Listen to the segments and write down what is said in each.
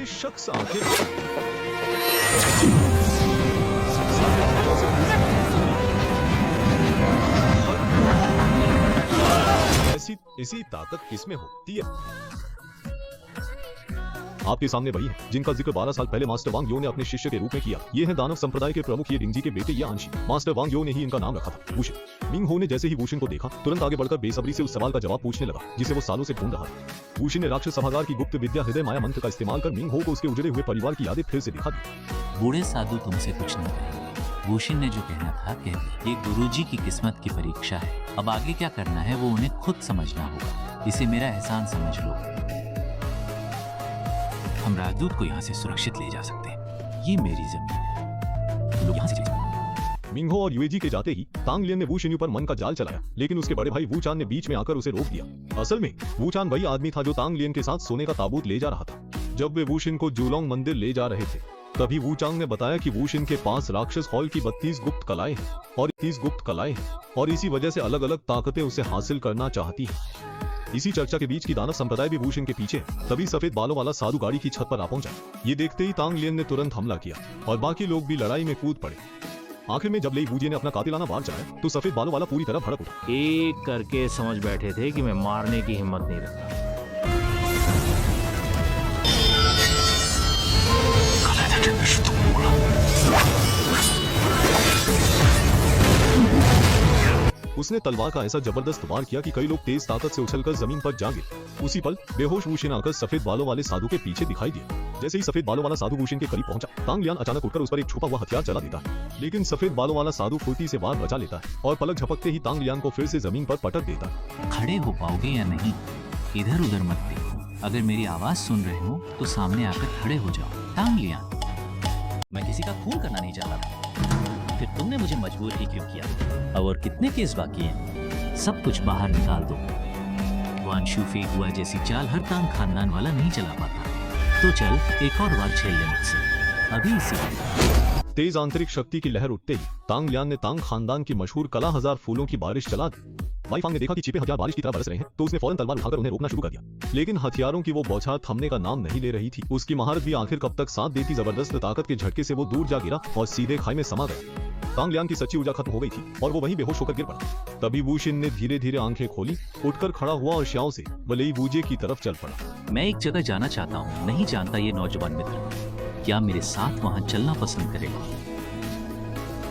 ये शख्स आखिर ऐसी इसी ताकत किसमें होती है? आपके सामने वही है जिनका जिक्र 12 साल पहले मास्टर वांग यो ने अपने शिष्य के रूप में किया। ये हैं दानव संप्रदाय के प्रमुख ये डिंगजी के बेटे या अंशी। मास्टर वांग यो ने ही इनका नाम रखा था वुशिन। मिंग हो ने जैसे ही वुशिन को देखा तुरंत आगे बढ़कर बेसब्री से उस सवाल का जवाब पूछने लगा जिसे वो सालों से ढूंढ रहा था। वुशिन ने राक्षस सभागार की गुप्त विद्या हृदय माया मंत्र का इस्तेमाल कर मिंग हो को उसके उजड़े हुए परिवार की यादें फिर से दिखा दी। बूढ़े साधु तुमसे कुछ नहीं कहेंगे। वुशिन ने जो कहना था कि ये गुरुजी की किस्मत की परीक्षा है। अब आगे क्या करना है वो उन्हें खुद समझना होगा। इसे मेरा एहसान समझ लो। हम राजदूत को यहाँ से सुरक्षित ले जा सकते हैं। ये मेरी जमीन है। तुम लोग यहाँ से चले जाओ। मिंग हो और यूएजी के जाते ही तांग लियन ने वू शिन्यू पर मन का जाल चलाया, लेकिन उसके बड़े भाई वू चान ने बीच में आकर उसे रोक दिया। असल में वू चान वही आदमी था जो तांग लियन के साथ सोने का ताबूत ले जा रहा था। जब वे वू शिन को जूलोंग मंदिर ले जा रहे थे तभी वू चांग ने बताया कि वू शिन के पास राक्षस हॉल की 32 गुप्त कलाएं हैं और 30 गुप्त कलाएं हैं और इसी वजह से अलग अलग ताकतें उसे हासिल करना चाहती है। इसी चर्चा के बीच की दानव संप्रदाय भी वुशिन के पीछे है। तभी सफेद बालों वाला साधु गाड़ी की छत पर आ पहुंचा। ये देखते ही तांग लियन ने तुरंत हमला किया और बाकी लोग भी लड़ाई में कूद पड़े। आखिर में जब लेई वूजी ने अपना कातिलाना वार चलाया तो सफेद बालों वाला पूरी तरह भड़क उठा। एक करके समझ बैठे थे कि मैं मारने की हिम्मत नहीं रखता। उसने तलवार का ऐसा जबरदस्त वार किया कि कई लोग तेज ताकत से उछलकर जमीन पर जा गिरे। उसी पल बेहोश वुशिन आकर सफेद बालों वाले साधु के पीछे दिखाई दिया। जैसे ही सफेद बालों वाला साधु वुशिन के करीब पहुंचा, तांग लियान अचानक उठकर उस पर एक छुपा हुआ हथियार चला देता है, लेकिन सफेद बालों वाला साधु फुर्ती से वार बचा लेता है और पलक झपकते ही तांग लियान को फिर से जमीन पर पटक देता है। खड़े हो पाओगे या नहीं, इधर उधर मत देखो। अगर मेरी आवाज सुन रहे हो तो सामने आकर खड़े हो जाओ। तांग लियान, मैं किसी का खून करना नहीं चाहता था, फिर तुमने मुझे मजबूर ही क्यों किया? अब और कितने केस बाकी हैं? सब कुछ बाहर निकाल दो। वान शू फेंक हुआ जैसी चाल हर तांग खानदान वाला नहीं चला पाता। तो चल एक और वार झेल ले मुझसे, अभी इसी। तेज आंतरिक शक्ति की लहर उठते ही तांग लियान ने तांग खानदान की मशहूर कला हजार फूलों की बारिश चला दी। वाई फांग ने देखा कि छिपे हथियार बारिश की तरह बरस रहे हैं तो उसने फौरन तलवार उठाकर उन्हें रोकना शुरू कर दिया, लेकिन हथियारों की वो बौछार थमने का नाम नहीं ले रही थी। उसकी महारत भी आखिर कब तक साथ देती। जबरदस्त ताकत के झटके से वो दूर जा गिरा और सीधे खाई में समा गया। तांग लियान की सच्ची ऊर्जा खत्म हो गई थी और वो वहीं बेहोश होकर गिर पड़ा। तभी वुशिन ने धीरे धीरे आंखें खोली, उठकर खड़ा हुआ और श्याओ से वलेई वूजे की तरफ चल पड़ा। मैं एक जगह जाना चाहता हूँ, नहीं जानता ये नौजवान मित्र क्या मेरे साथ वहाँ चलना पसंद करेगा?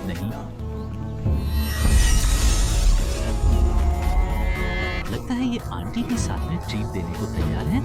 नहीं, लगता है ये आंटी भी साथ में ट्रीट देने को तैयार है।